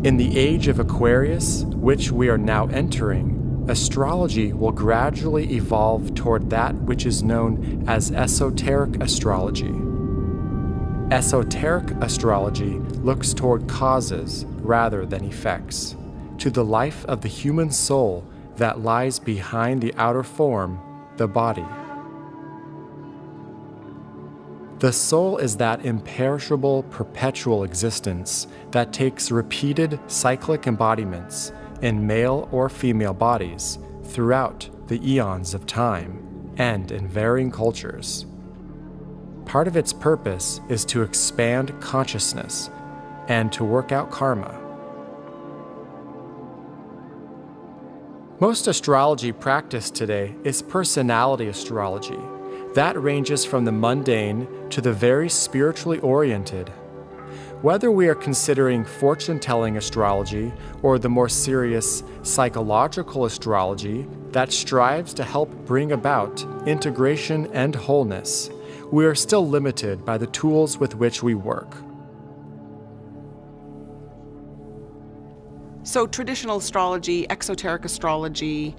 In the age of Aquarius, which we are now entering, astrology will gradually evolve toward that which is known as esoteric astrology. Esoteric astrology looks toward causes rather than effects, to the life of the human soul that lies behind the outer form, the body. The soul is that imperishable, perpetual existence that takes repeated cyclic embodiments in male or female bodies throughout the eons of time and in varying cultures. Part of its purpose is to expand consciousness and to work out karma. Most astrology practiced today is personality astrology. That ranges from the mundane to the very spiritually oriented. Whether we are considering fortune-telling astrology or the more serious psychological astrology that strives to help bring about integration and wholeness, we are still limited by the tools with which we work. So traditional astrology, exoteric astrology,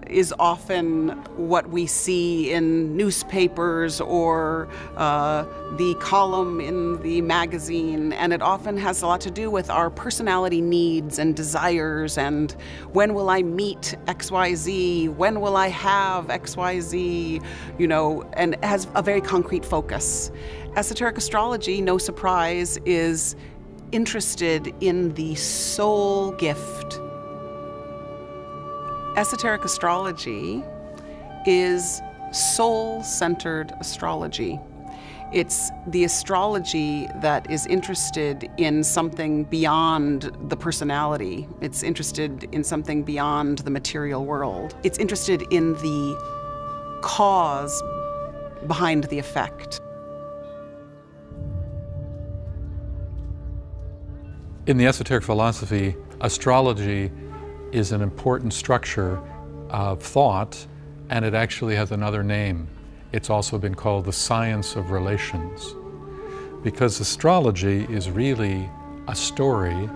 is often what we see in newspapers or the column in the magazine, and it often has a lot to do with our personality needs and desires and when will I meet XYZ, when will I have XYZ, you know, and it has a very concrete focus. Esoteric astrology, no surprise, is interested in the soul gift. Esoteric astrology is soul-centered astrology. It's the astrology that is interested in something beyond the personality. It's interested in something beyond the material world. It's interested in the cause behind the effect. In the esoteric philosophy, astrology is an important structure of thought, and it actually has another name. It's also been called the science of relations, because astrology is really a story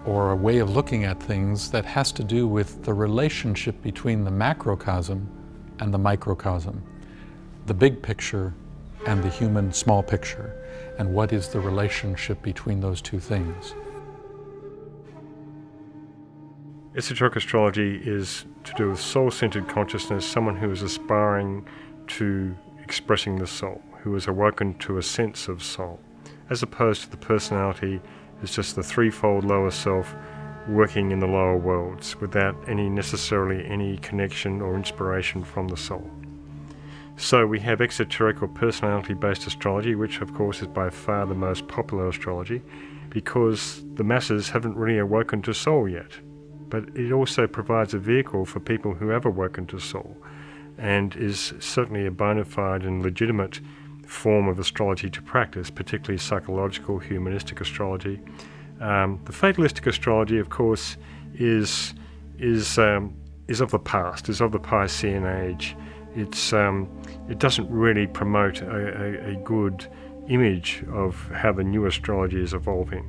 or a way of looking at things that has to do with the relationship between the macrocosm and the microcosm, the big picture and the human small picture, and what is the relationship between those two things. Esoteric astrology is to do with soul-centered consciousness, someone who is aspiring to expressing the soul, who is awoken to a sense of soul, as opposed to the personality is just the threefold lower self working in the lower worlds without necessarily any connection or inspiration from the soul. So we have exoteric or personality-based astrology, which of course is by far the most popular astrology, because the masses haven't really awoken to soul yet. But it also provides a vehicle for people who have awoken to soul, and is certainly a bona fide and legitimate form of astrology to practice, particularly psychological, humanistic astrology. The fatalistic astrology, of course, is of the past, is of the Piscean age. It doesn't really promote a good image of how the new astrology is evolving,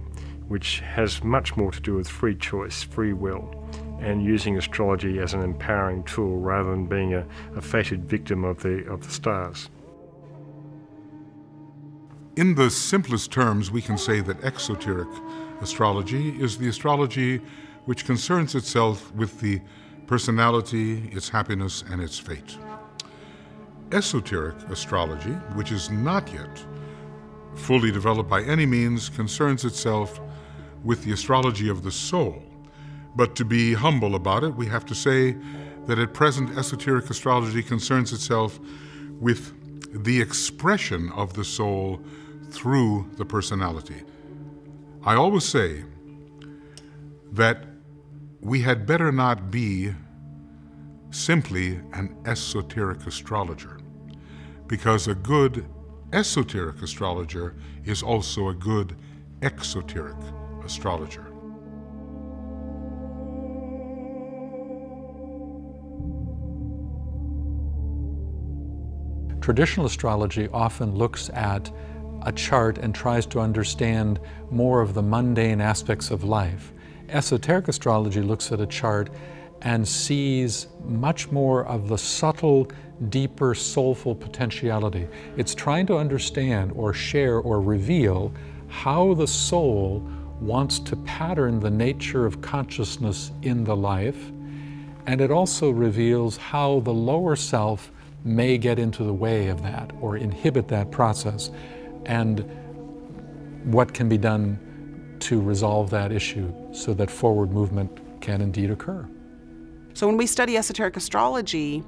which has much more to do with free choice, free will, and using astrology as an empowering tool rather than being a fated victim of the stars. In the simplest terms, we can say that exoteric astrology is the astrology which concerns itself with the personality, its happiness, and its fate. Esoteric astrology, which is not yet fully developed by any means, concerns itself with the astrology of the soul. But to be humble about it, we have to say that at present esoteric astrology concerns itself with the expression of the soul through the personality. I always say that we had better not be simply an esoteric astrologer, because a good esoteric astrologer is also a good exoteric astrologer. Traditional astrology often looks at a chart and tries to understand more of the mundane aspects of life. Esoteric astrology looks at a chart and sees much more of the subtle, deeper, soulful potentiality. It's trying to understand or share or reveal how the soul wants to pattern the nature of consciousness in the life, and it also reveals how the lower self may get into the way of that or inhibit that process, and what can be done to resolve that issue so that forward movement can indeed occur. So when we study esoteric astrology,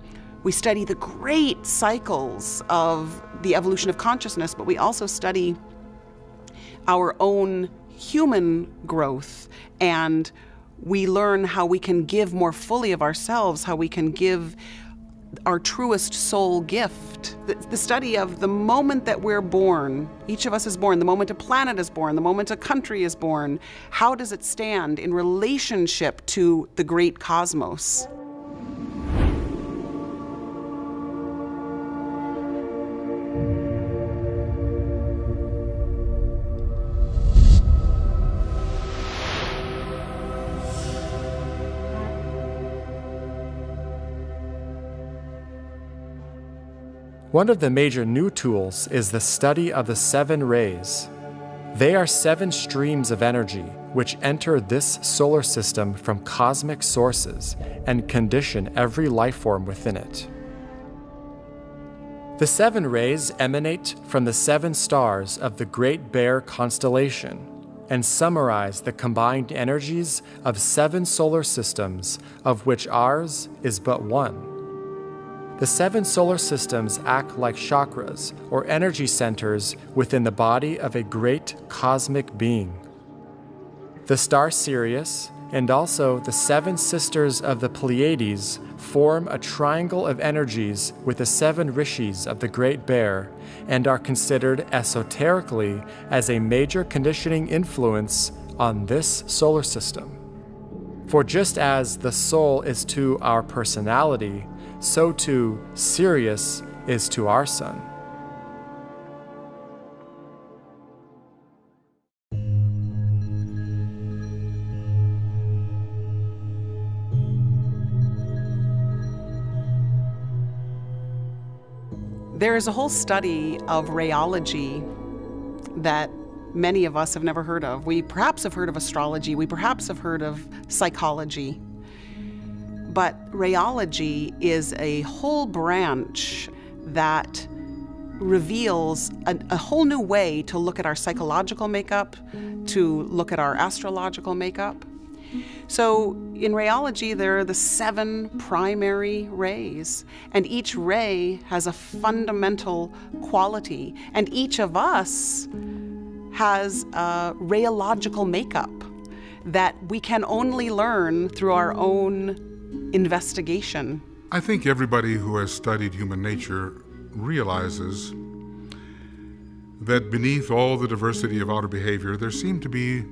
we study the great cycles of the evolution of consciousness, but we also study our own human growth, and we learn how we can give more fully of ourselves, how we can give our truest soul gift. The study of the moment that we're born, each of us is born, the moment a planet is born, the moment a country is born, how does it stand in relationship to the great cosmos? One of the major new tools is the study of the 7 rays. They are 7 streams of energy which enter this solar system from cosmic sources and condition every life form within it. The 7 rays emanate from the 7 stars of the Great Bear constellation and summarize the combined energies of 7 solar systems, of which ours is but one. The 7 solar systems act like chakras, or energy centers within the body of a great cosmic being. The star Sirius, and also the 7 sisters of the Pleiades, form a triangle of energies with the 7 rishis of the Great Bear, and are considered esoterically as a major conditioning influence on this solar system. For just as the soul is to our personality, so too Sirius is to our sun. There is a whole study of rayology that many of us have never heard of. We perhaps have heard of astrology, we perhaps have heard of psychology. But rayology is a whole branch that reveals a whole new way to look at our psychological makeup, to look at our astrological makeup. So in rayology, there are the 7 primary rays, and each ray has a fundamental quality, and each of us has a rayological makeup that we can only learn through our own investigation. I think everybody who has studied human nature realizes that beneath all the diversity of outer behavior, there seem to be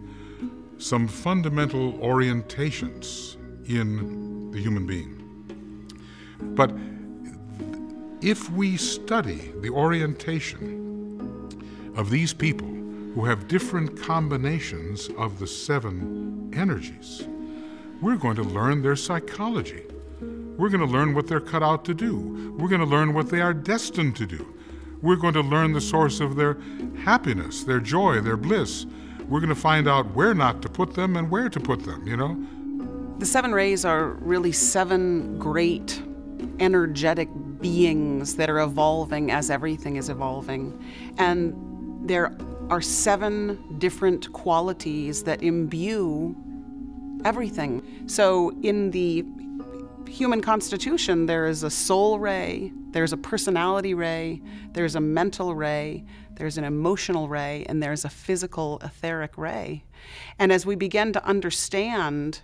some fundamental orientations in the human being. But if we study the orientation of these people who have different combinations of the 7 energies, we're going to learn their psychology. We're going to learn what they're cut out to do. We're going to learn what they are destined to do. We're going to learn the source of their happiness, their joy, their bliss. We're going to find out where not to put them and where to put them, you know? The 7 rays are really 7 great energetic beings that are evolving as everything is evolving. And there are 7 different qualities that imbue everything. So in the human constitution, there is a soul ray, there's a personality ray, there's a mental ray, there's an emotional ray, and there's a physical etheric ray. And as we begin to understand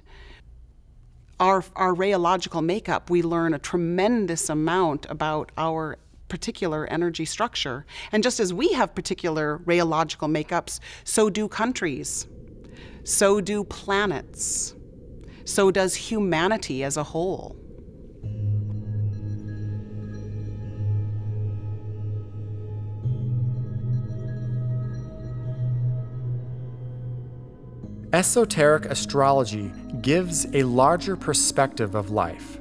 our rayological makeup, we learn a tremendous amount about our particular energy structure. And just as we have particular rayological makeups, so do countries. So do planets. So does humanity as a whole. Esoteric astrology gives a larger perspective of life,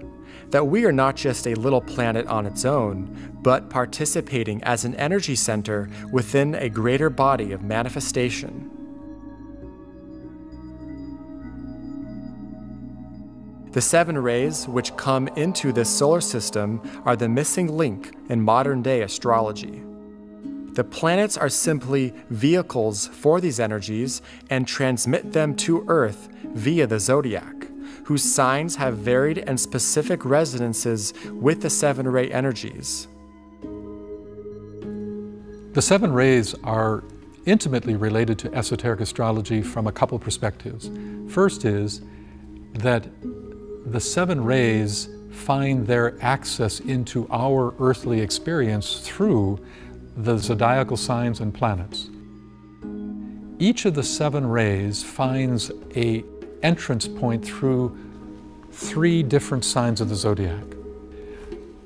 that we are not just a little planet on its own, but participating as an energy center within a greater body of manifestation. The 7 rays which come into this solar system are the missing link in modern-day astrology. The planets are simply vehicles for these energies and transmit them to Earth via the zodiac, whose signs have varied and specific resonances with the 7-ray energies. The 7 rays are intimately related to esoteric astrology from a couple perspectives. First is that the 7 rays find their access into our earthly experience through the zodiacal signs and planets. Each of the 7 rays finds an entrance point through 3 different signs of the zodiac.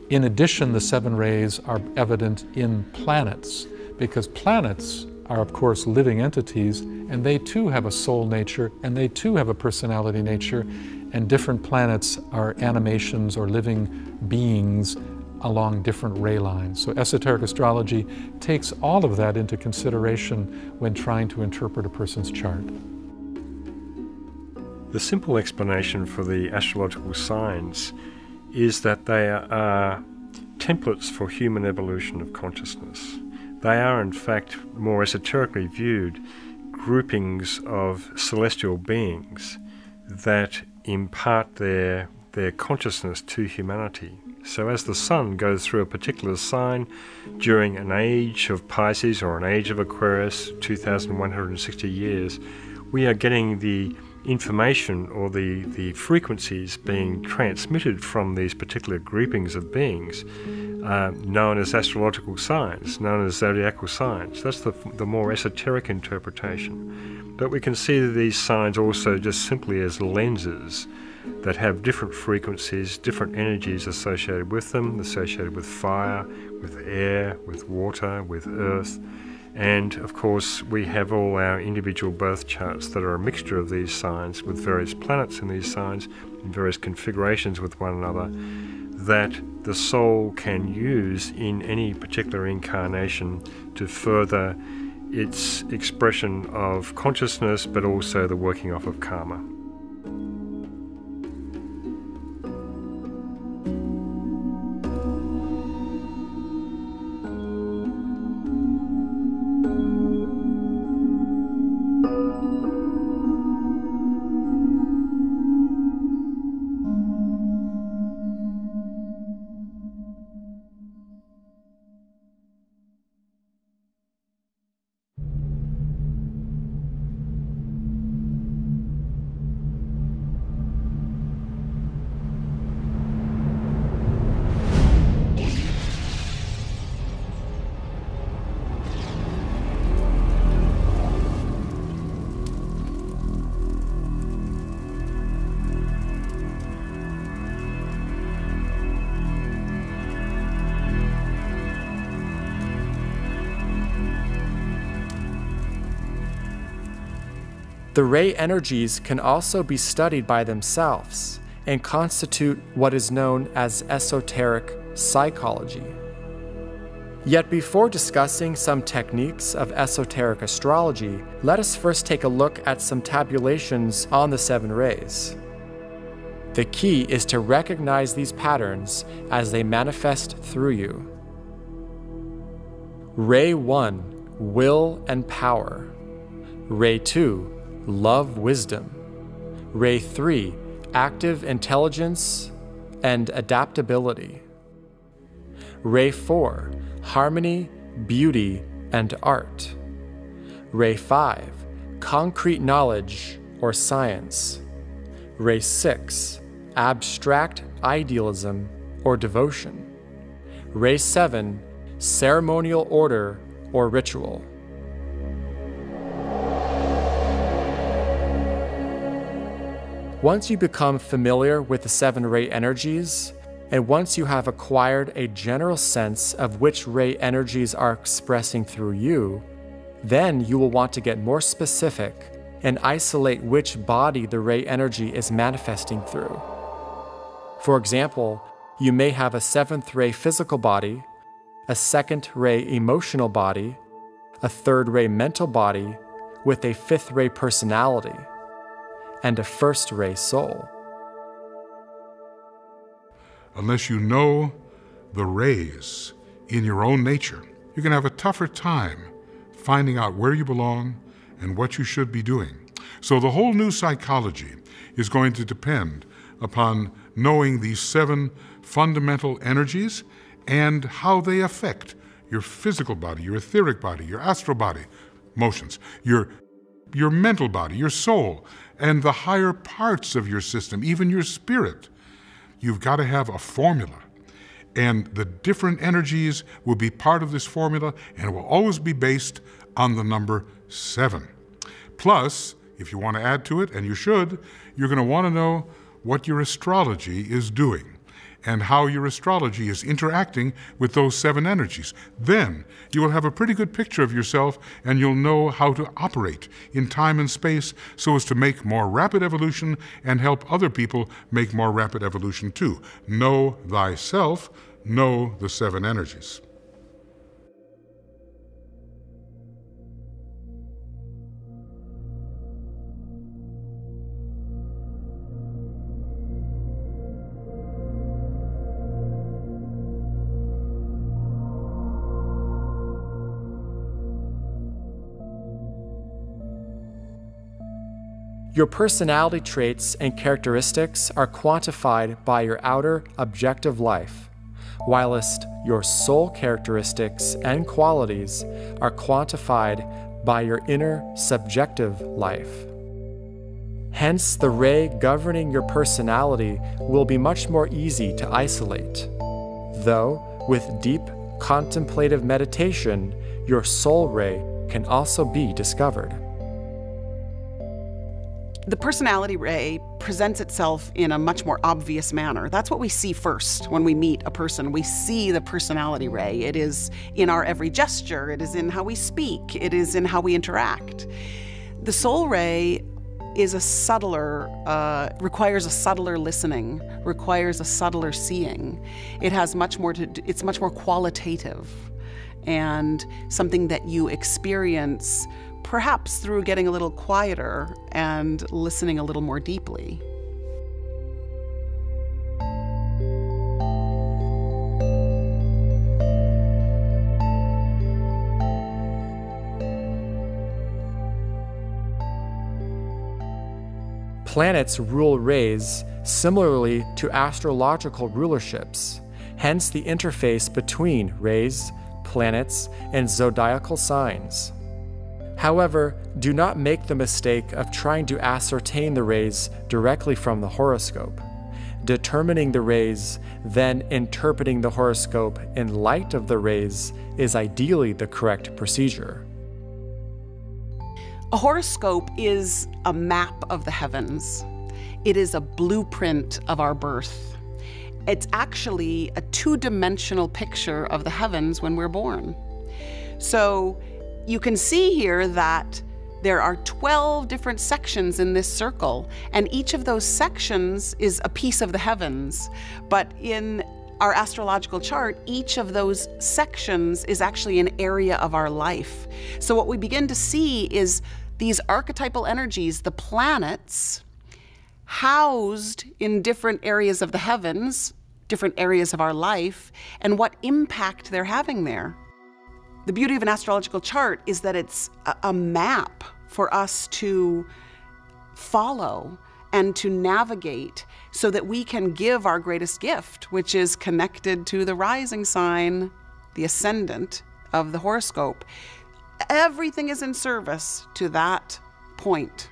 In addition, the 7 rays are evident in planets, because planets are, of course, living entities, and they too have a soul nature, and they too have a personality nature, and different planets are animations or living beings along different ray lines. So esoteric astrology takes all of that into consideration when trying to interpret a person's chart. The simple explanation for the astrological signs is that they are templates for human evolution of consciousness. They are, in fact, more esoterically viewed, groupings of celestial beings that impart their consciousness to humanity. So as the sun goes through a particular sign during an age of Pisces or an age of Aquarius, 2,160 years, we are getting the information or the frequencies being transmitted from these particular groupings of beings known as astrological signs, known as zodiacal signs. That's the more esoteric interpretation. But we can see these signs also just simply as lenses that have different frequencies, different energies associated with them, associated with fire, with air, with water, with earth. And of course we have all our individual birth charts that are a mixture of these signs with various planets in these signs, in various configurations with one another, that the soul can use in any particular incarnation to further its expression of consciousness, but also the working off of karma. The ray energies can also be studied by themselves and constitute what is known as esoteric psychology. Yet before discussing some techniques of esoteric astrology, let us first take a look at some tabulations on the 7 rays. The key is to recognize these patterns as they manifest through you. Ray 1, will and power. Ray 2, love, wisdom. Ray 3, active intelligence and adaptability. Ray 4, harmony, beauty, and art. Ray 5, concrete knowledge or science. Ray 6, abstract idealism or devotion. Ray 7, ceremonial order or ritual. Once you become familiar with the 7 ray energies, and once you have acquired a general sense of which ray energies are expressing through you, then you will want to get more specific and isolate which body the ray energy is manifesting through. For example, you may have a seventh ray physical body, a second ray emotional body, a third ray mental body, with a fifth ray personality, and a first ray soul. Unless you know the rays in your own nature, you're going to have a tougher time finding out where you belong and what you should be doing. So the whole new psychology is going to depend upon knowing these 7 fundamental energies and how they affect your physical body, your etheric body, your astral body, motions, your mental body, your soul, and the higher parts of your system, even your spirit. You've got to have a formula. And the different energies will be part of this formula, and it will always be based on the number 7. Plus, if you want to add to it, and you should, you're going to want to know what your astrology is doing and how your astrology is interacting with those 7 energies. Then you will have a pretty good picture of yourself, and you'll know how to operate in time and space so as to make more rapid evolution and help other people make more rapid evolution too. Know thyself, know the 7 energies. Your personality traits and characteristics are quantified by your outer objective life, whilst your soul characteristics and qualities are quantified by your inner subjective life. Hence, the ray governing your personality will be much more easy to isolate, though with deep contemplative meditation, your soul ray can also be discovered. The personality ray presents itself in a much more obvious manner. That's what we see first when we meet a person. We see the personality ray. It is in our every gesture. It is in how we speak. It is in how we interact. The soul ray is a subtler, requires a subtler listening, requires a subtler seeing. It has much more to do, it's much more qualitative and something that you experience perhaps through getting a little quieter and listening a little more deeply. Planets rule rays similarly to astrological rulerships, hence the interface between rays, planets, and zodiacal signs. However, do not make the mistake of trying to ascertain the rays directly from the horoscope. Determining the rays, then interpreting the horoscope in light of the rays is ideally the correct procedure. A horoscope is a map of the heavens. It is a blueprint of our birth. It's actually a 2-dimensional picture of the heavens when we're born. So you can see here that there are 12 different sections in this circle, and each of those sections is a piece of the heavens. But in our astrological chart, each of those sections is actually an area of our life. So what we begin to see is these archetypal energies, the planets, housed in different areas of the heavens, different areas of our life, and what impact they're having there. The beauty of an astrological chart is that it's a map for us to follow and to navigate so that we can give our greatest gift, which is connected to the rising sign, the ascendant of the horoscope. Everything is in service to that point.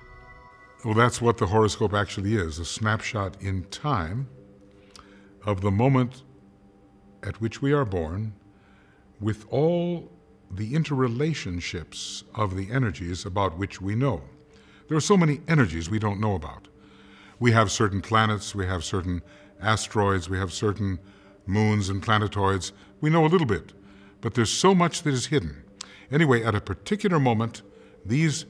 Well, that's what the horoscope actually is, a snapshot in time of the moment at which we are born, with all the interrelationships of the energies about which we know. There are so many energies we don't know about. We have certain planets, we have certain asteroids, we have certain moons and planetoids. We know a little bit, but there's so much that is hidden. Anyway, at a particular moment, these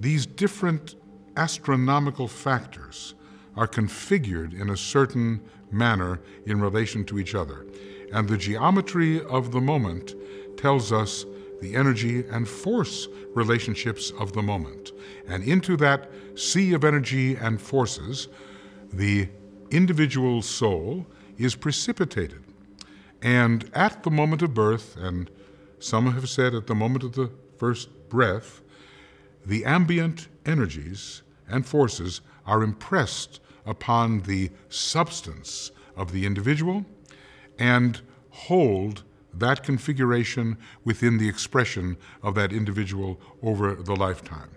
These different astronomical factors are configured in a certain manner in relation to each other. And the geometry of the moment tells us the energy and force relationships of the moment. And into that sea of energy and forces, the individual soul is precipitated. And at the moment of birth, and some have said at the moment of the first breath, the ambient energies and forces are impressed upon the substance of the individual and hold that configuration within the expression of that individual over the lifetime.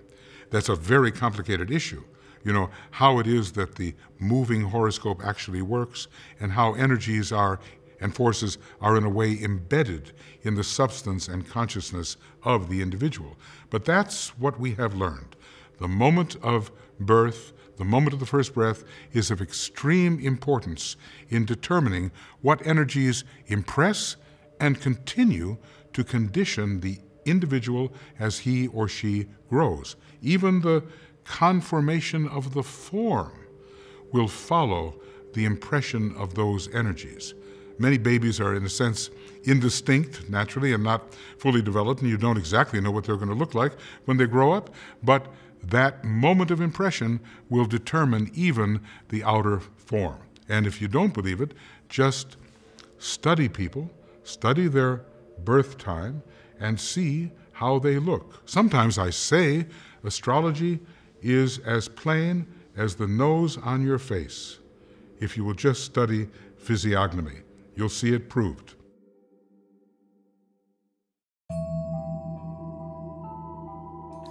That's a very complicated issue. You know, how it is that the moving horoscope actually works and how energies are and forces are in a way embedded in the substance and consciousness of the individual. But that's what we have learned. The moment of birth, the moment of the first breath, is of extreme importance in determining what energies impress and continue to condition the individual as he or she grows. Even the conformation of the form will follow the impression of those energies. Many babies are, in a sense, indistinct, naturally, and not fully developed, and you don't exactly know what they're going to look like when they grow up, but that moment of impression will determine even the outer form. And if you don't believe it, just study people, study their birth time, and see how they look. Sometimes I say astrology is as plain as the nose on your face. If you will just study physiognomy, you'll see it proved.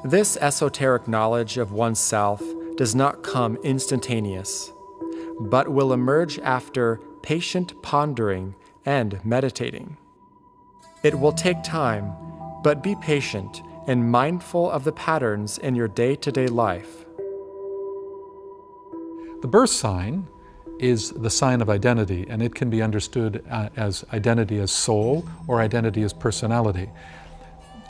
This esoteric knowledge of oneself does not come instantaneous, but will emerge after patient pondering and meditating. It will take time, but be patient and mindful of the patterns in your day-to-day life. The birth sign is the sign of identity, and it can be understood as identity as soul or identity as personality.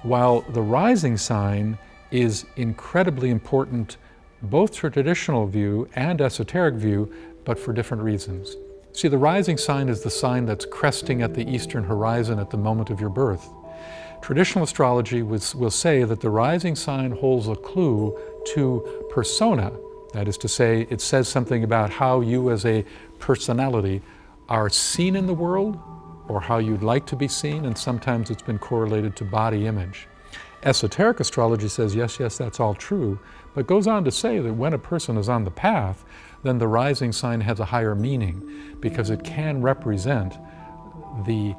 While the rising sign is incredibly important both to traditional view and esoteric view, but for different reasons. See, the rising sign is the sign that's cresting at the eastern horizon at the moment of your birth. Traditional astrology will say that the rising sign holds a clue to persona. That is to say, it says something about how you as a personality are seen in the world or how you'd like to be seen, and sometimes it's been correlated to body image. Esoteric astrology says, yes, that's all true, but goes on to say that when a person is on the path, then the rising sign has a higher meaning because it can represent the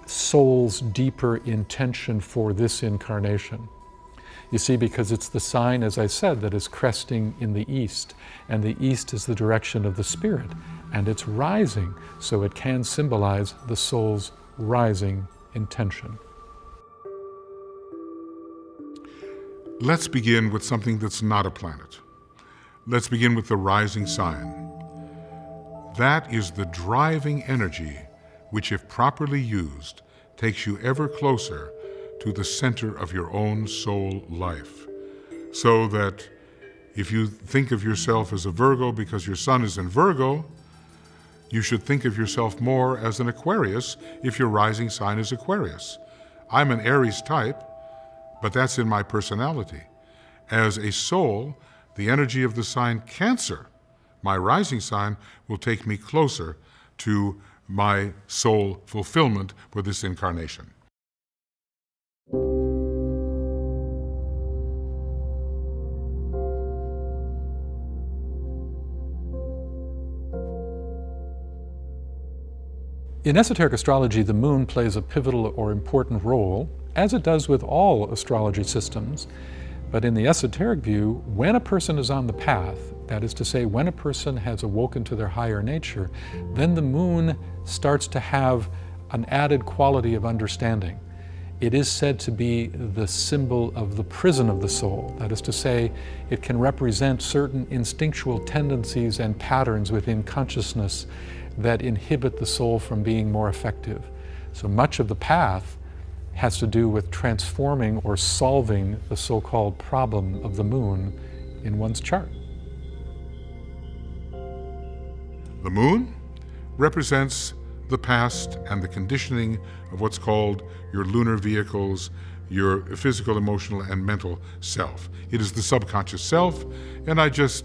soul's deeper intention for this incarnation. You see, because it's the sign, as I said, that is cresting in the east, and the east is the direction of the spirit, and it's rising, so it can symbolize the soul's rising intention. Let's begin with something that's not a planet. Let's begin with the rising sign. That is the driving energy which, if properly used, takes you ever closer to the center of your own soul life. So that if you think of yourself as a Virgo because your sun is in Virgo, you should think of yourself more as an Aquarius if your rising sign is Aquarius. I'm an Aries type, but that's in my personality. As a soul, the energy of the sign Cancer, my rising sign, will take me closer to my soul fulfillment for this incarnation. In esoteric astrology, the moon plays a pivotal or important role, as it does with all astrology systems. But in the esoteric view, when a person is on the path, that is to say, when a person has awoken to their higher nature, then the moon starts to have an added quality of understanding. It is said to be the symbol of the prison of the soul. That is to say, it can represent certain instinctual tendencies and patterns within consciousness that inhibit the soul from being more effective. So much of the path has to do with transforming or solving the so-called problem of the moon in one's chart. The moon represents the past and the conditioning of what's called your lunar vehicles, your physical, emotional, and mental self. It is the subconscious self, and I just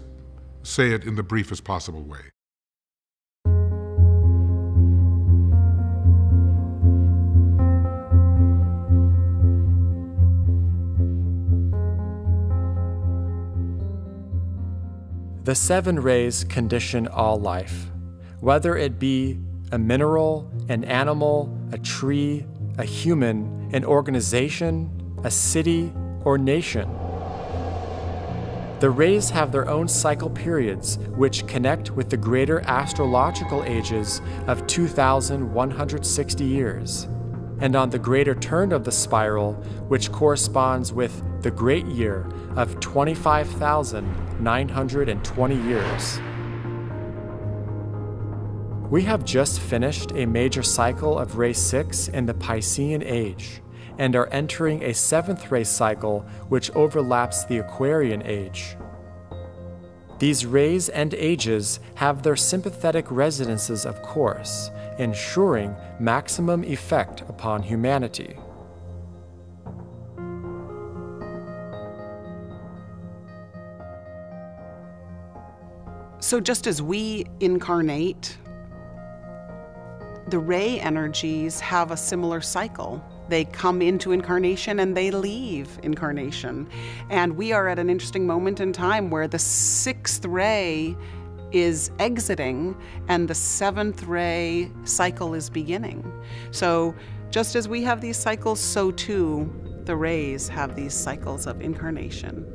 say it in the briefest possible way. The 7 rays condition all life, whether it be a mineral, an animal, a tree, a human, an organization, a city, or nation. The rays have their own cycle periods, which connect with the greater astrological ages of 2,160 years, and on the greater turn of the spiral, which corresponds with the great year of 25,920 years. We have just finished a major cycle of ray 6 in the Piscean age, and are entering a 7th ray cycle which overlaps the Aquarian age. These rays and ages have their sympathetic resonances, of course, ensuring maximum effect upon humanity. So just as we incarnate, the ray energies have a similar cycle. They come into incarnation and they leave incarnation. And we are at an interesting moment in time where the 6th ray is exiting and the 7th ray cycle is beginning. So just as we have these cycles, so too the rays have these cycles of incarnation.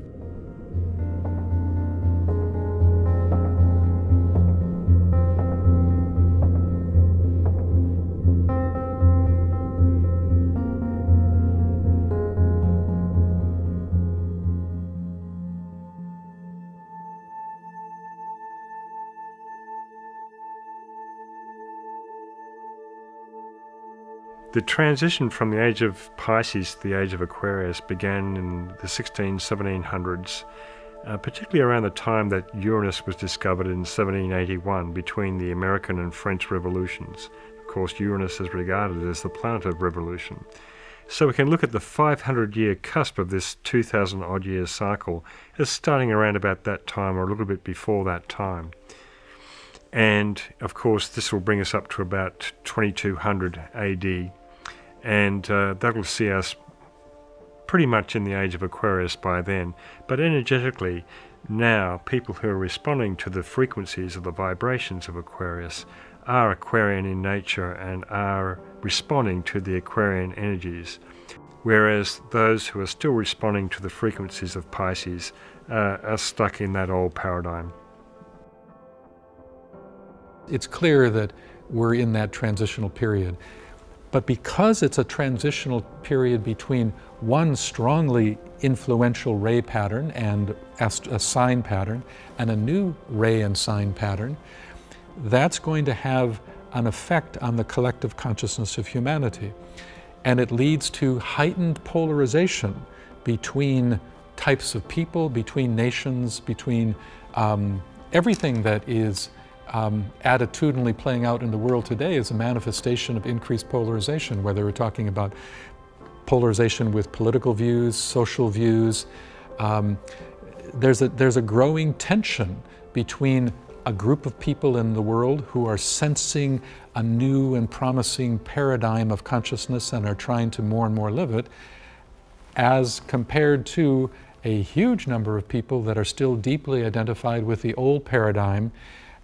The transition from the age of Pisces to the age of Aquarius began in the 1700s, particularly around the time that Uranus was discovered in 1781 between the American and French revolutions. Of course, Uranus is regarded as the planet of revolution. So we can look at the 500-year cusp of this 2,000-odd year cycle as starting around about that time or a little bit before that time. And, of course, this will bring us up to about 2200 AD. And that will see us pretty much in the age of Aquarius by then. But energetically, now, people who are responding to the frequencies of the vibrations of Aquarius are Aquarian in nature and are responding to the Aquarian energies. Whereas those who are still responding to the frequencies of Pisces are stuck in that old paradigm. It's clear that we're in that transitional period. But because it's a transitional period between one strongly influential ray pattern and a sign pattern and a new ray and sign pattern, that's going to have an effect on the collective consciousness of humanity. And it leads to heightened polarization between types of people, between nations, between everything that is attitudinally playing out in the world today is a manifestation of increased polarization, whether we're talking about polarization with political views, social views. There's a growing tension between a group of people in the world who are sensing a new and promising paradigm of consciousness and are trying to more and more live it, as compared to a huge number of people that are still deeply identified with the old paradigm.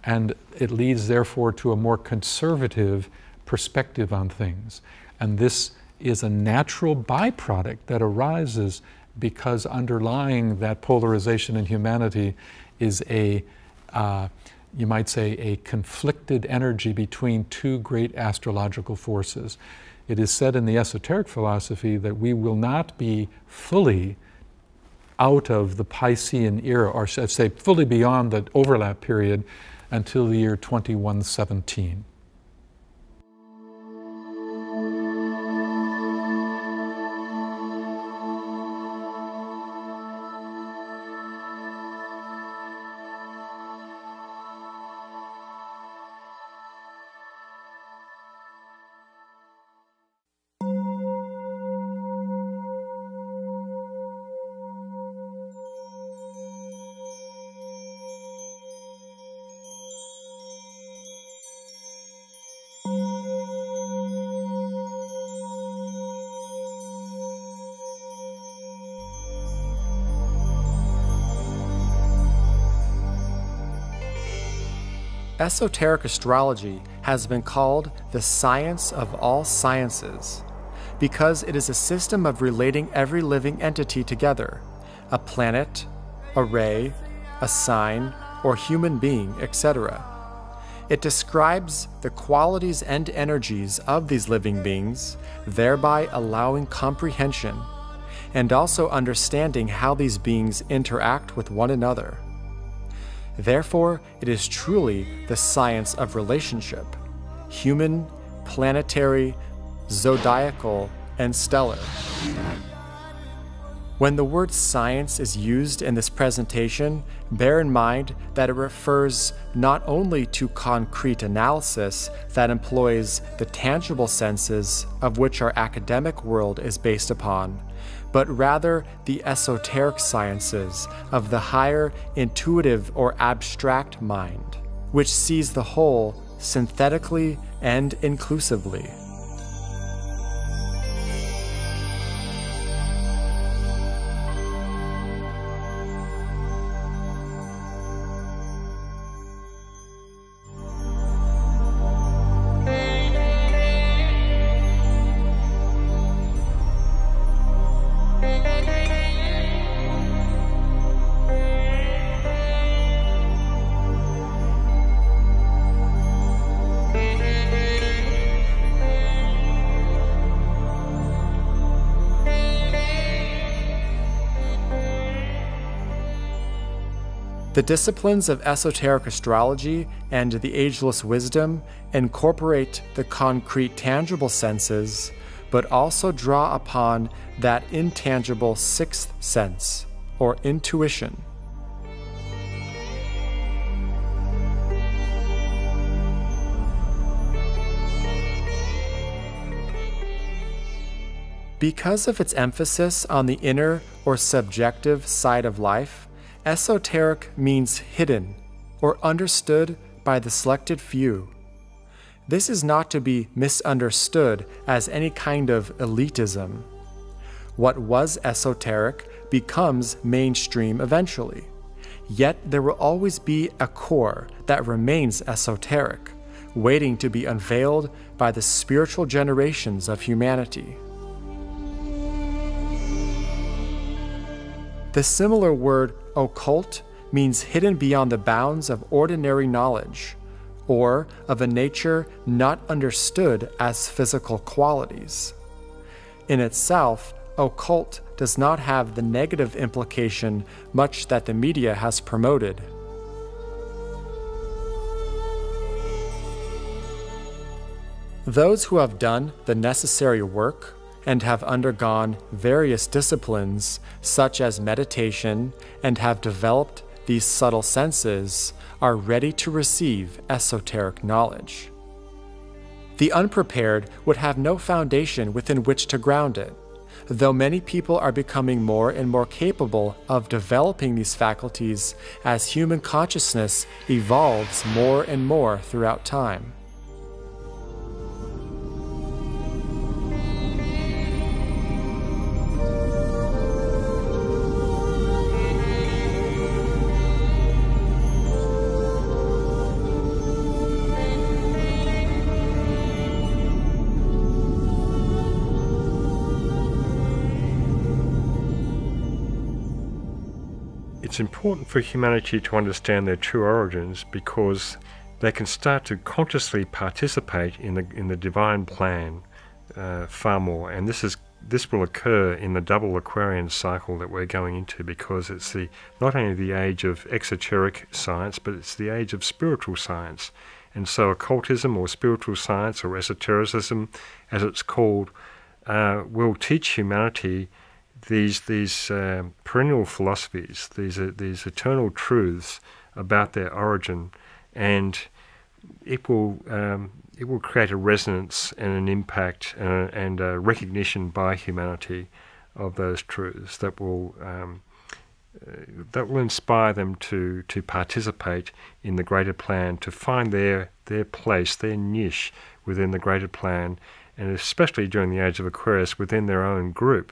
And it leads, therefore, to a more conservative perspective on things. And this is a natural byproduct that arises because underlying that polarization in humanity is you might say, a conflicted energy between two great astrological forces. It is said in the esoteric philosophy that we will not be fully out of the Piscean era, or should I say fully beyond the overlap period, until the year 2117. Esoteric astrology has been called the science of all sciences because it is a system of relating every living entity together, a planet, a ray, a sign, or human being, etc. It describes the qualities and energies of these living beings, thereby allowing comprehension, and also understanding how these beings interact with one another. Therefore, it is truly the science of relationship, human, planetary, zodiacal, and stellar. When the word science is used in this presentation, bear in mind that it refers not only to concrete analysis that employs the tangible senses of which our academic world is based upon, but rather the esoteric sciences of the higher intuitive or abstract mind, which sees the whole synthetically and inclusively. The disciplines of esoteric astrology and the ageless wisdom incorporate the concrete tangible senses, but also draw upon that intangible sixth sense, or intuition. Because of its emphasis on the inner or subjective side of life, esoteric means hidden or understood by the selected few. This is not to be misunderstood as any kind of elitism. What was esoteric becomes mainstream eventually. Yet there will always be a core that remains esoteric, waiting to be unveiled by the spiritual generations of humanity. The similar word occult means hidden beyond the bounds of ordinary knowledge, or of a nature not understood as physical qualities. In itself, occult does not have the negative implication much that the media has promoted. Those who have done the necessary work and have undergone various disciplines, such as meditation, and have developed these subtle senses, are ready to receive esoteric knowledge. The unprepared would have no foundation within which to ground it, though many people are becoming more and more capable of developing these faculties as human consciousness evolves more and more throughout time. It's important for humanity to understand their true origins because they can start to consciously participate in the divine plan far more, and this will occur in the double Aquarian cycle that we're going into, because it's not only the age of exoteric science, but it's the age of spiritual science. And so occultism, or spiritual science, or esotericism, as it's called, will teach humanity these perennial philosophies, these eternal truths about their origin, and it will create a resonance and an impact and a recognition by humanity of those truths that will inspire them to participate in the greater plan, to find their place, their niche within the greater plan, and especially during the age of Aquarius within their own group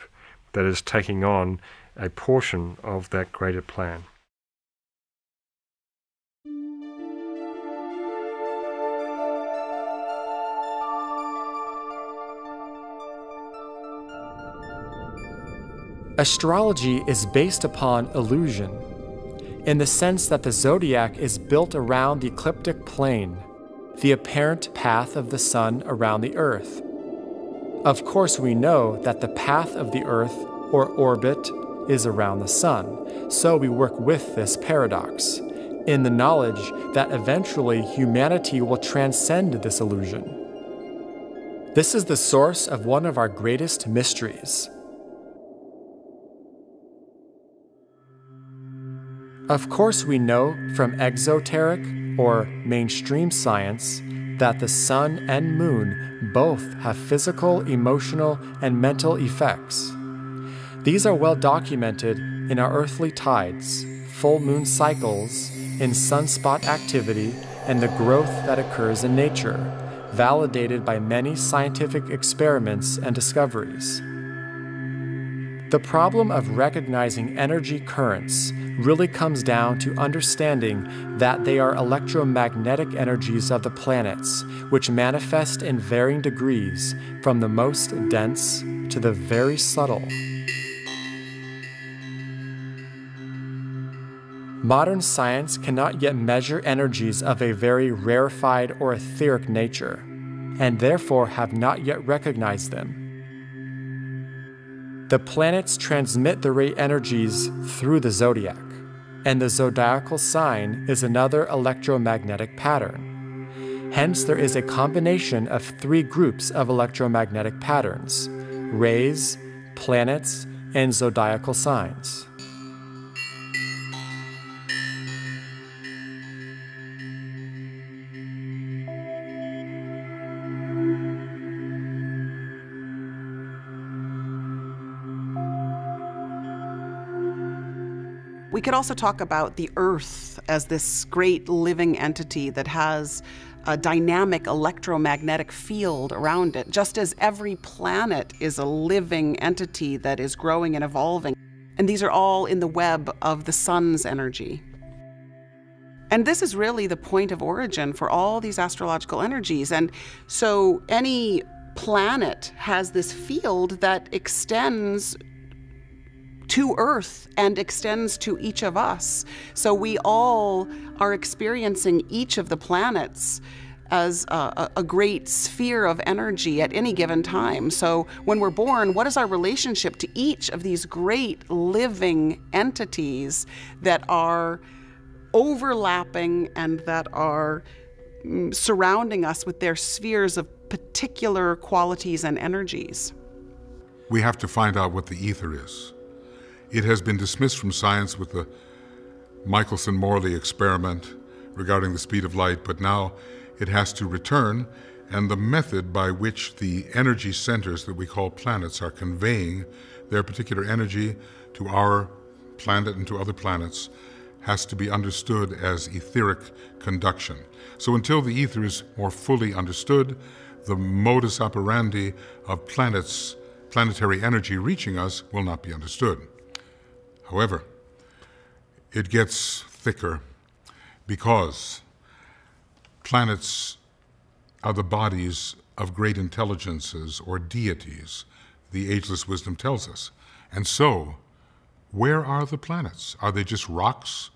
that is taking on a portion of that greater plan. Astrology is based upon illusion, in the sense that the zodiac is built around the ecliptic plane, the apparent path of the sun around the Earth. Of course, we know that the path of the Earth, or orbit, is around the sun, so we work with this paradox, in the knowledge that eventually humanity will transcend this illusion. This is the source of one of our greatest mysteries. Of course, we know from exoteric or mainstream science that the sun and moon both have physical, emotional, and mental effects. These are well documented in our earthly tides, full moon cycles, in sunspot activity, and the growth that occurs in nature, validated by many scientific experiments and discoveries. The problem of recognizing energy currents really comes down to understanding that they are electromagnetic energies of the planets, which manifest in varying degrees, from the most dense to the very subtle. Modern science cannot yet measure energies of a very rarefied or etheric nature, and therefore have not yet recognized them. The planets transmit the ray energies through the zodiac, and the zodiacal sign is another electromagnetic pattern. Hence, there is a combination of three groups of electromagnetic patterns: rays, planets, and zodiacal signs. We could also talk about the Earth as this great living entity that has a dynamic electromagnetic field around it, just as every planet is a living entity that is growing and evolving. And these are all in the web of the sun's energy. And this is really the point of origin for all these astrological energies. And so any planet has this field that extends to Earth and extends to each of us. So we all are experiencing each of the planets as a great sphere of energy at any given time. So when we're born, what is our relationship to each of these great living entities that are overlapping and that are surrounding us with their spheres of particular qualities and energies? We have to find out what the ether is. It has been dismissed from science with the Michelson-Morley experiment regarding the speed of light, but now it has to return, and the method by which the energy centers that we call planets are conveying their particular energy to our planet and to other planets has to be understood as etheric conduction. So until the ether is more fully understood, the modus operandi of planetary energy reaching us will not be understood. However, it gets thicker because planets are the bodies of great intelligences or deities, the ageless wisdom tells us. And so, where are the planets? Are they just rocks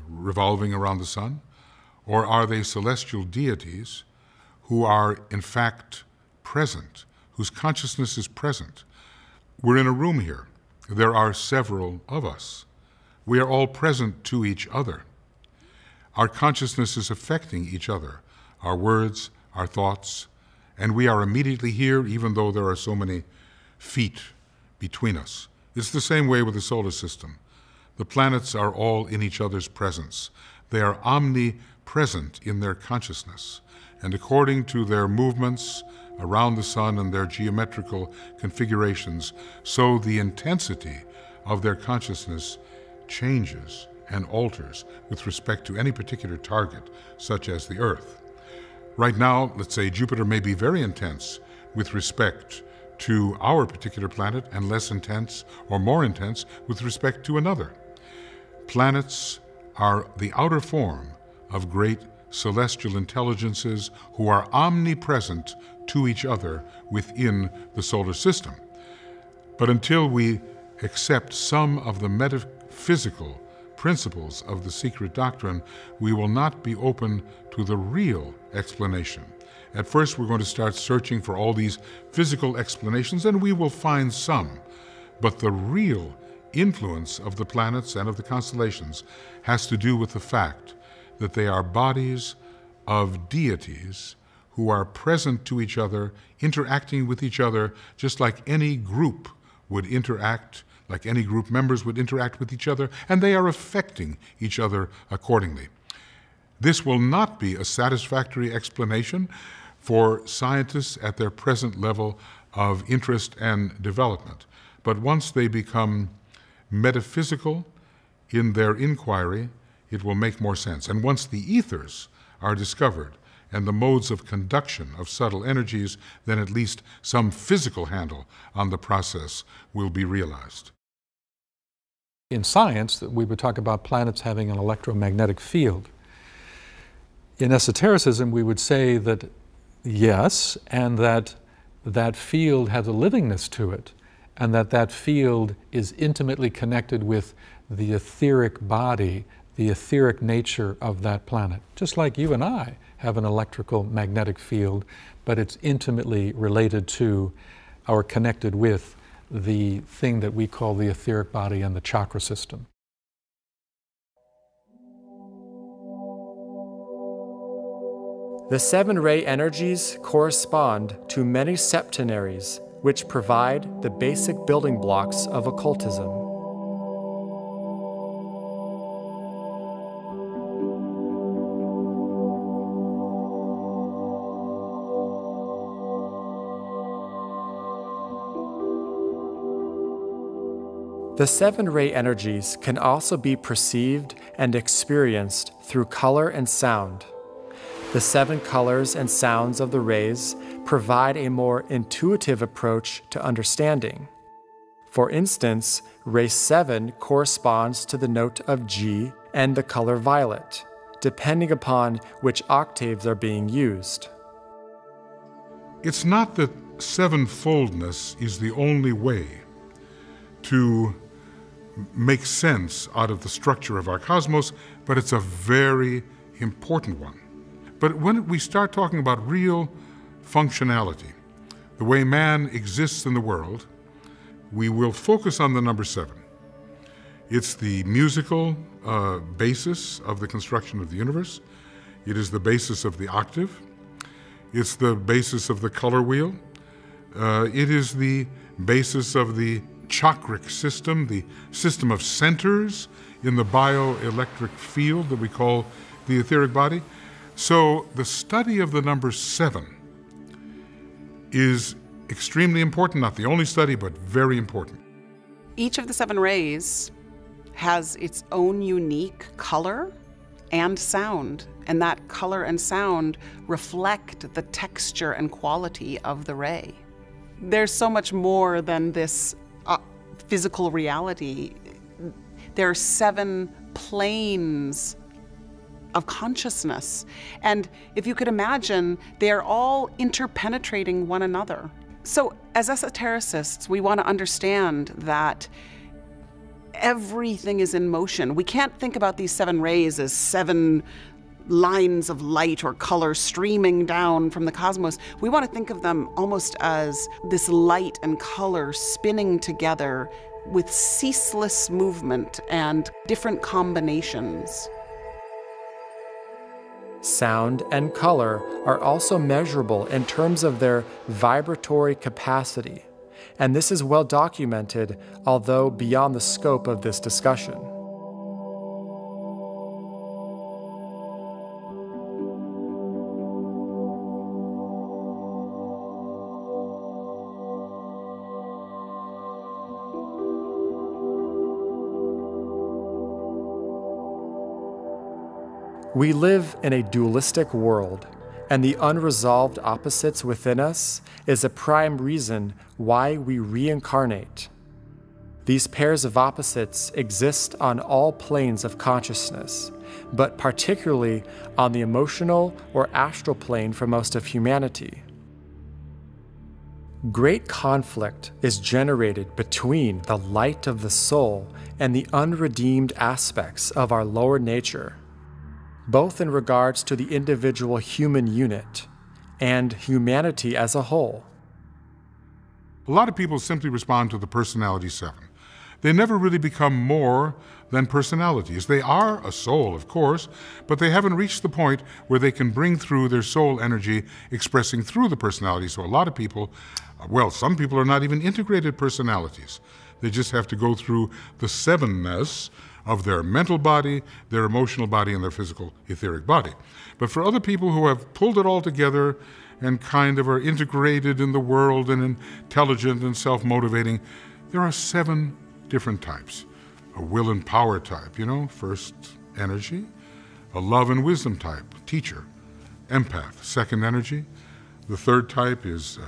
revolving around the sun? Or are they celestial deities who are in fact present, whose consciousness is present? We're in a room here. There are several of us. We are all present to each other. Our consciousness is affecting each other, our words, our thoughts, and we are immediately here even though there are so many feet between us. It's the same way with the solar system. The planets are all in each other's presence. They are omnipresent in their consciousness, and according to their movements around the sun and their geometrical configurations, so the intensity of their consciousness changes and alters with respect to any particular target, such as the Earth. Right now, let's say Jupiter may be very intense with respect to our particular planet and less intense or more intense with respect to another. Planets are the outer form of great celestial intelligences who are omnipresent to each other within the solar system. But until we accept some of the metaphysical principles of the secret doctrine, we will not be open to the real explanation. At first, we're going to start searching for all these physical explanations, and we will find some. But the real influence of the planets and of the constellations has to do with the fact that they are bodies of deities who are present to each other, interacting with each other, just like any group would interact, like any group members would interact with each other, and they are affecting each other accordingly. This will not be a satisfactory explanation for scientists at their present level of interest and development. But once they become metaphysical in their inquiry, it will make more sense. And once the ethers are discovered and the modes of conduction of subtle energies, then at least some physical handle on the process will be realized. In science, we would talk about planets having an electromagnetic field. In esotericism, we would say that yes, and that that field has a livingness to it, and that that field is intimately connected with the etheric body, the etheric nature of that planet. Just like you and I have an electrical magnetic field, but it's intimately related to or connected with the thing that we call the etheric body and the chakra system. The seven-ray energies correspond to many septenaries, which provide the basic building blocks of occultism. The seven-ray energies can also be perceived and experienced through color and sound. The seven colors and sounds of the rays provide a more intuitive approach to understanding. For instance, ray 7 corresponds to the note of G and the color violet, depending upon which octaves are being used. It's not that sevenfoldness is the only way to make sense out of the structure of our cosmos, but it's a very important one. But when we start talking about real functionality, the way man exists in the world, we will focus on the number 7. It's the musical basis of the construction of the universe. It is the basis of the octave. It's the basis of the color wheel. It is the basis of the chakric system, the system of centers in the bioelectric field that we call the etheric body. So the study of the number 7 is extremely important, not the only study, but very important. Each of the 7 rays has its own unique color and sound, and that color and sound reflect the texture and quality of the ray. There's so much more than this physical reality. There are 7 planes of consciousness. And if you could imagine, they're all interpenetrating one another. So as esotericists, we want to understand that everything is in motion. We can't think about these 7 rays as 7 lines of light or color streaming down from the cosmos. We want to think of them almost as this light and color spinning together with ceaseless movement and different combinations. Sound and color are also measurable in terms of their vibratory capacity, and this is well documented, although beyond the scope of this discussion. We live in a dualistic world, and the unresolved opposites within us is a prime reason why we reincarnate. These pairs of opposites exist on all planes of consciousness, but particularly on the emotional or astral plane for most of humanity. Great conflict is generated between the light of the soul and the unredeemed aspects of our lower nature, both in regards to the individual human unit and humanity as a whole. A lot of people simply respond to the personality 7. They never really become more than personalities. They are a soul, of course, but they haven't reached the point where they can bring through their soul energy expressing through the personality. So a lot of people, well, some people are not even integrated personalities. They just have to go through the 7-ness of their mental body, their emotional body, and their physical etheric body. But for other people who have pulled it all together and kind of are integrated in the world and intelligent and self-motivating, there are 7 different types. A will and power type, first energy. A love and wisdom type, teacher. Empath, second energy. The third type is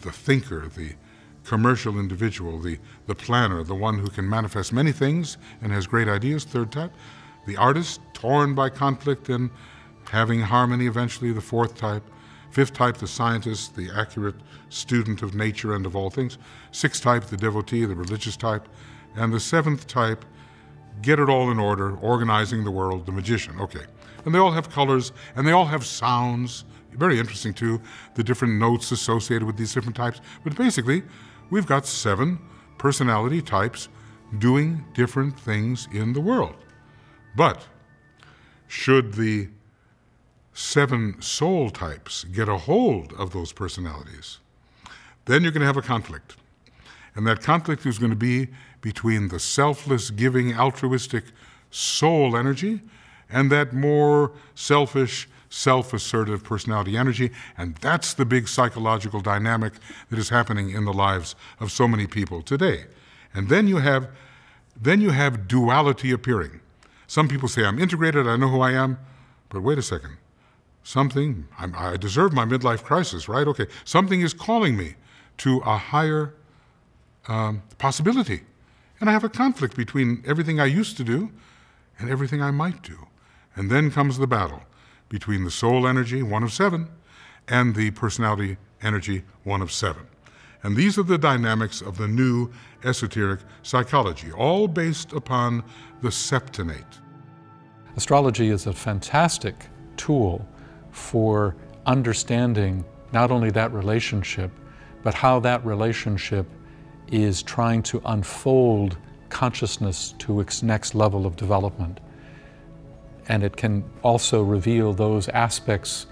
the thinker, the commercial individual, the planner, the one who can manifest many things and has great ideas, third type. The artist, torn by conflict and having harmony eventually, the fourth type. Fifth type, the scientist, the accurate student of nature and of all things. Sixth type, the devotee, the religious type. And the 7th type, get it all in order, organizing the world, the magician. Okay. And they all have colors, and they all have sounds. Very interesting, too, the different notes associated with these different types. But basically, we've got 7 personality types doing different things in the world. But should the 7 soul types get a hold of those personalities, then you're going to have a conflict. And that conflict is going to be between the selfless, giving, altruistic soul energy and that more selfish, self-assertive personality energy. And that's the big psychological dynamic that is happening in the lives of so many people today. And then you have duality appearing. Some people say, I'm integrated, I know who I am, but wait a second. I deserve my midlife crisis, right? Okay, something is calling me to a higher possibility. And I have a conflict between everything I used to do and everything I might do. And then comes the battle between the soul energy, 1 of 7, and the personality energy, 1 of 7. And these are the dynamics of the new esoteric psychology, all based upon the septonate. Astrology is a fantastic tool for understanding not only that relationship, but how that relationship is trying to unfold consciousness to its next level of development. And it can also reveal those aspects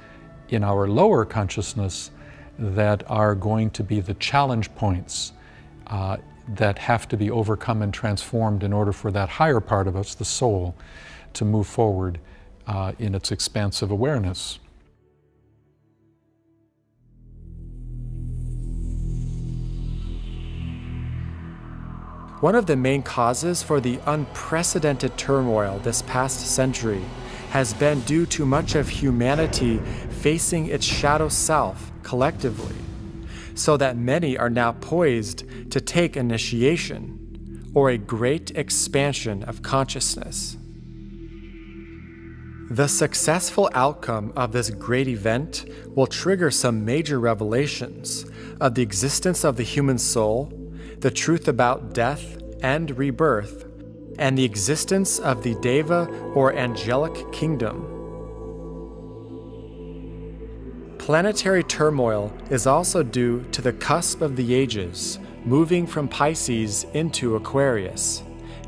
in our lower consciousness that are going to be the challenge points that have to be overcome and transformed in order for that higher part of us, the soul, to move forward in its expansive awareness. One of the main causes for the unprecedented turmoil this past century has been due to much of humanity facing its shadow self collectively, so that many are now poised to take initiation, or a great expansion of consciousness. The successful outcome of this great event will trigger some major revelations of the existence of the human soul, the truth about death and rebirth, and the existence of the Deva or angelic kingdom. Planetary turmoil is also due to the cusp of the ages, moving from Pisces into Aquarius,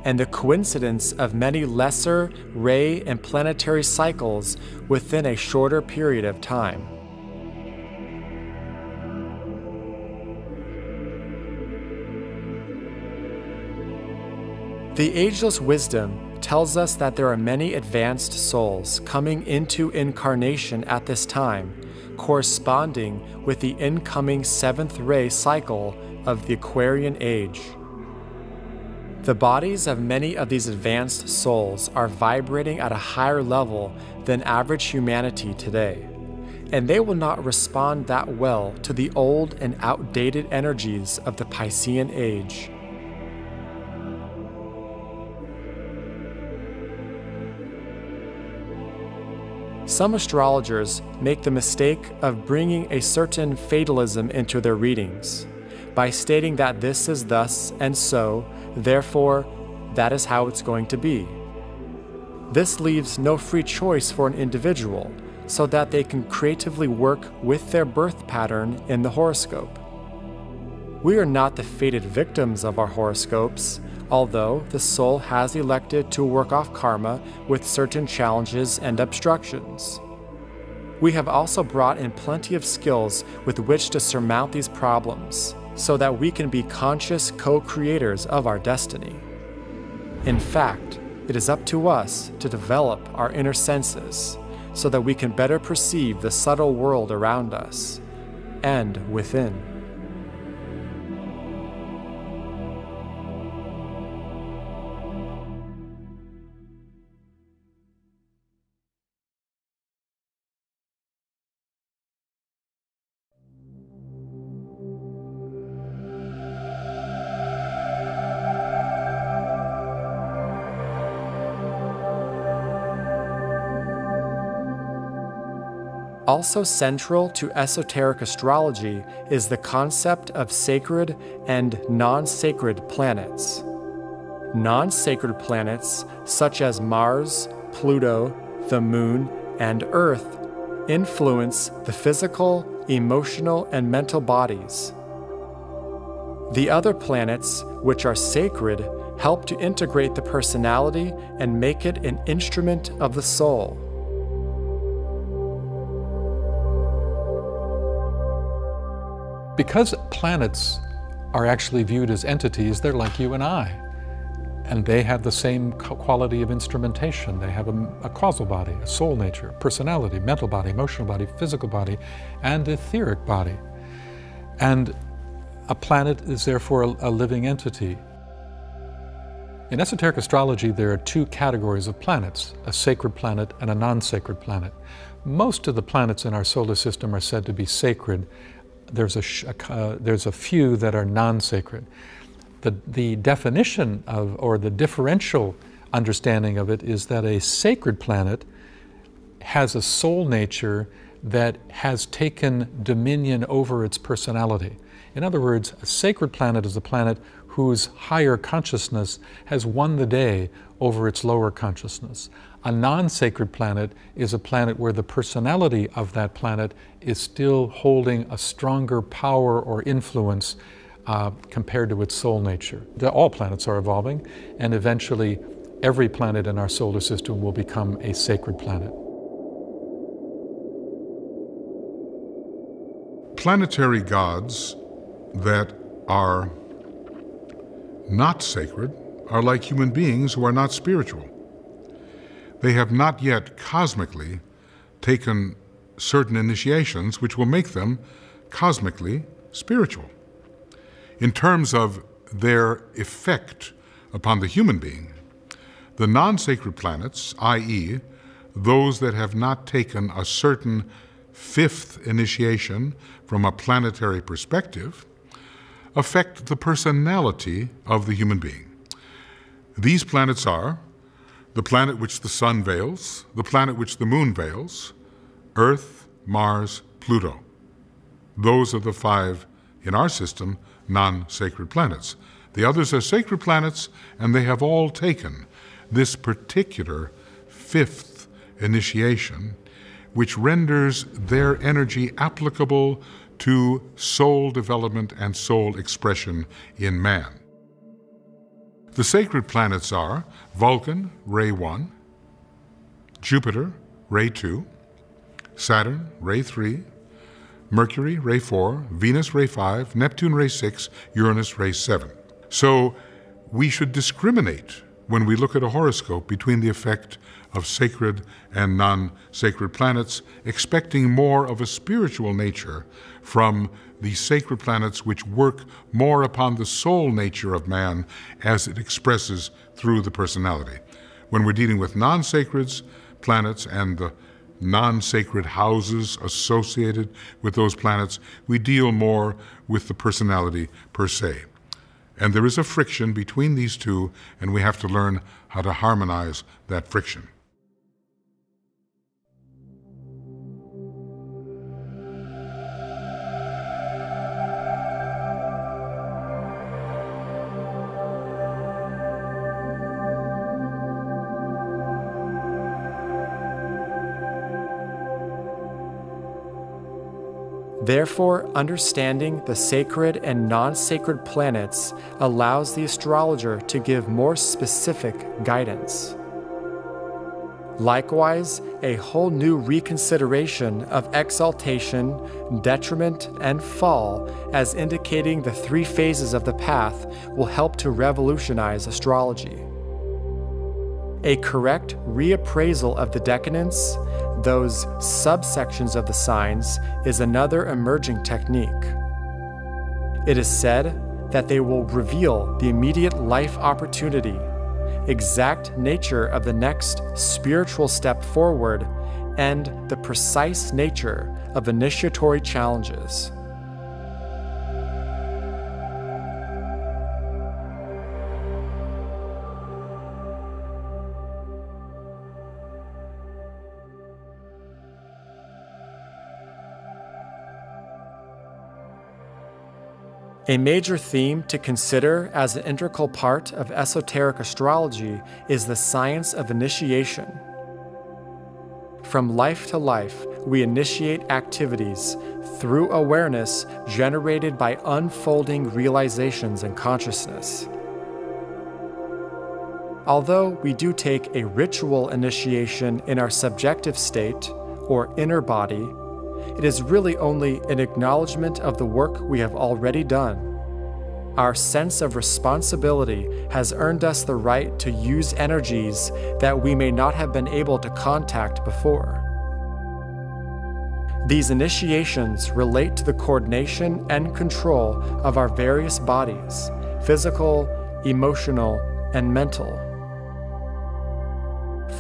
and the coincidence of many lesser ray and planetary cycles within a shorter period of time. The ageless wisdom tells us that there are many advanced souls coming into incarnation at this time, corresponding with the incoming 7th ray cycle of the Aquarian age. The bodies of many of these advanced souls are vibrating at a higher level than average humanity today, and they will not respond that well to the old and outdated energies of the Piscean age. Some astrologers make the mistake of bringing a certain fatalism into their readings by stating that this is thus and so, therefore, that is how it's going to be. This leaves no free choice for an individual so that they can creatively work with their birth pattern in the horoscope. We are not the fated victims of our horoscopes, although the soul has elected to work off karma with certain challenges and obstructions. We have also brought in plenty of skills with which to surmount these problems, so that we can be conscious co-creators of our destiny. In fact, it is up to us to develop our inner senses, so that we can better perceive the subtle world around us and within. Also central to esoteric astrology is the concept of sacred and non-sacred planets. Non-sacred planets, such as Mars, Pluto, the Moon, and Earth, influence the physical, emotional, and mental bodies. The other planets, which are sacred, help to integrate the personality and make it an instrument of the soul. Because planets are actually viewed as entities, they're like you and I. And they have the same quality of instrumentation. They have a causal body, a soul nature, personality, mental body, emotional body, physical body, and etheric body. And a planet is therefore a living entity. In esoteric astrology, there are two categories of planets, a sacred planet and a non-sacred planet. Most of the planets in our solar system are said to be sacred. There's a few that are non-sacred. The definition of, or the differential understanding of it, is that a sacred planet has a soul nature that has taken dominion over its personality. In other words, a sacred planet is a planet whose higher consciousness has won the day over its lower consciousness. A non-sacred planet is a planet where the personality of that planet is still holding a stronger power or influence compared to its soul nature. All planets are evolving, and eventually every planet in our solar system will become a sacred planet. Planetary gods that are not sacred are like human beings who are not spiritual. They have not yet cosmically taken certain initiations which will make them cosmically spiritual. In terms of their effect upon the human being, the non-sacred planets, i.e., those that have not taken a certain fifth initiation from a planetary perspective, affect the personality of the human being. These planets are the planet which the sun veils, the planet which the moon veils, Earth, Mars, Pluto. Those are the five in our system non-sacred planets. The others are sacred planets, and they have all taken this particular fifth initiation, which renders their energy applicable to soul development and soul expression in man. The sacred planets are Vulcan, ray 1, Jupiter, ray 2, Saturn, ray 3, Mercury, ray 4, Venus, ray 5, Neptune, ray 6, Uranus, ray 7. So we should discriminate when we look at a horoscope between the effect of sacred and non-sacred planets, expecting more of a spiritual nature from the sacred planets which work more upon the soul nature of man as it expresses through the personality. When we're dealing with non-sacred planets and the non-sacred houses associated with those planets, we deal more with the personality per se. And there is a friction between these two, and we have to learn how to harmonize that friction. Therefore, understanding the sacred and non-sacred planets allows the astrologer to give more specific guidance. Likewise, a whole new reconsideration of exaltation, detriment, and fall as indicating the three phases of the path will help to revolutionize astrology. A correct reappraisal of the decadence, those subsections of the signs, is another emerging technique. It is said that they will reveal the immediate life opportunity, exact nature of the next spiritual step forward, and the precise nature of initiatory challenges. A major theme to consider as an integral part of esoteric astrology is the science of initiation. From life to life, we initiate activities through awareness generated by unfolding realizations in consciousness. Although we do take a ritual initiation in our subjective state, or inner body, it is really only an acknowledgement of the work we have already done. Our sense of responsibility has earned us the right to use energies that we may not have been able to contact before. These initiations relate to the coordination and control of our various bodies, physical, emotional, and mental.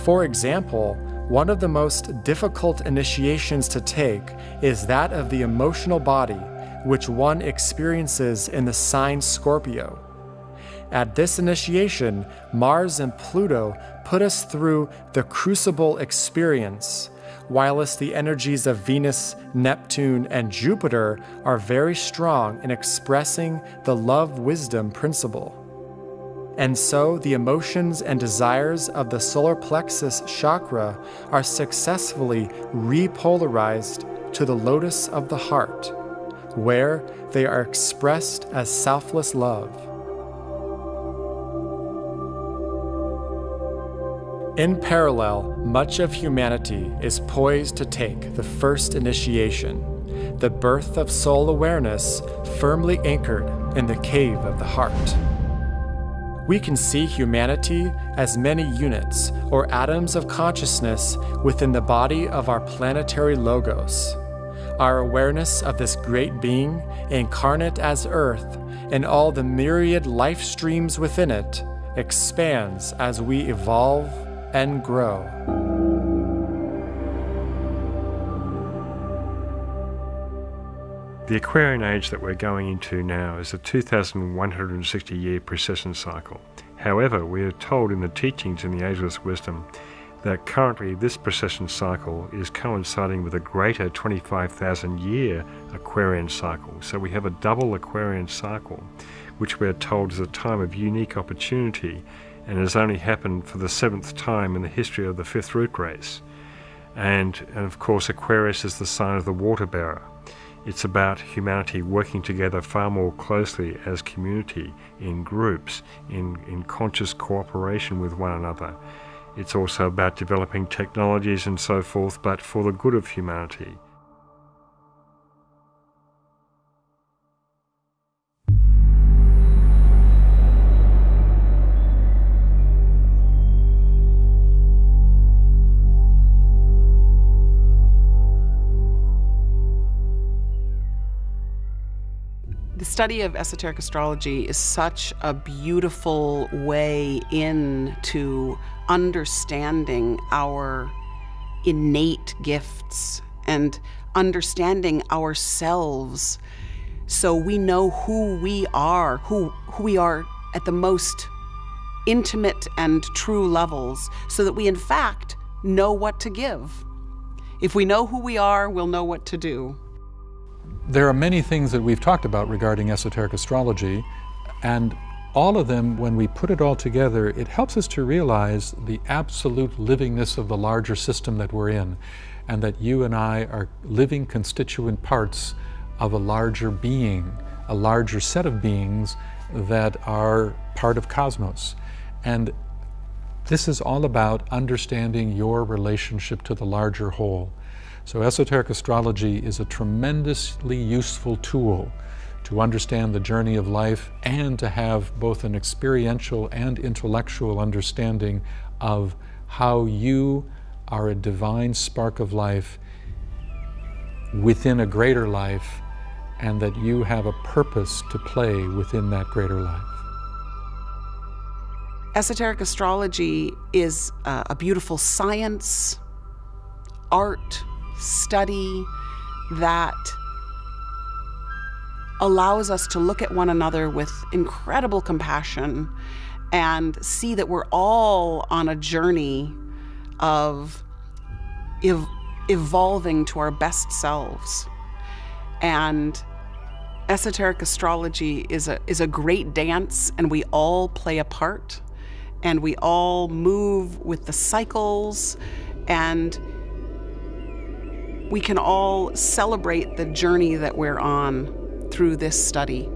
For example, one of the most difficult initiations to take is that of the emotional body, which one experiences in the sign Scorpio. At this initiation, Mars and Pluto put us through the crucible experience, whilst the energies of Venus, Neptune, and Jupiter are very strong in expressing the love-wisdom principle. And so the emotions and desires of the solar plexus chakra are successfully repolarized to the lotus of the heart, where they are expressed as selfless love. In parallel, much of humanity is poised to take the first initiation, the birth of soul awareness firmly anchored in the cave of the heart. We can see humanity as many units or atoms of consciousness within the body of our planetary logos. Our awareness of this great being, incarnate as Earth, and all the myriad life streams within it, expands as we evolve and grow. The Aquarian age that we're going into now is a 2,160-year precession cycle. However, we are told in the teachings in the Ageless Wisdom that currently this precession cycle is coinciding with a greater 25,000-year Aquarian cycle. So we have a double Aquarian cycle, which we are told is a time of unique opportunity and has only happened for the 7th time in the history of the 5th root race. And of course, Aquarius is the sign of the water bearer. It's about humanity working together far more closely as community, in groups, in conscious cooperation with one another. It's also about developing technologies and so forth, but for the good of humanity. The study of esoteric astrology is such a beautiful way into understanding our innate gifts and understanding ourselves, so we know who we are at the most intimate and true levels, so that we in fact know what to give. If we know who we are, we'll know what to do. There are many things that we've talked about regarding esoteric astrology, and all of them, when we put it all together, it helps us to realize the absolute livingness of the larger system that we're in, and that you and I are living constituent parts of a larger being, a larger set of beings that are part of cosmos. And this is all about understanding your relationship to the larger whole. So esoteric astrology is a tremendously useful tool to understand the journey of life and to have both an experiential and intellectual understanding of how you are a divine spark of life within a greater life, and that you have a purpose to play within that greater life. Esoteric astrology is a beautiful science, art, study that allows us to look at one another with incredible compassion and see that we're all on a journey of evolving to our best selves. And esoteric astrology is a great dance, and we all play a part, and we all move with the cycles, and we can all celebrate the journey that we're on through this study.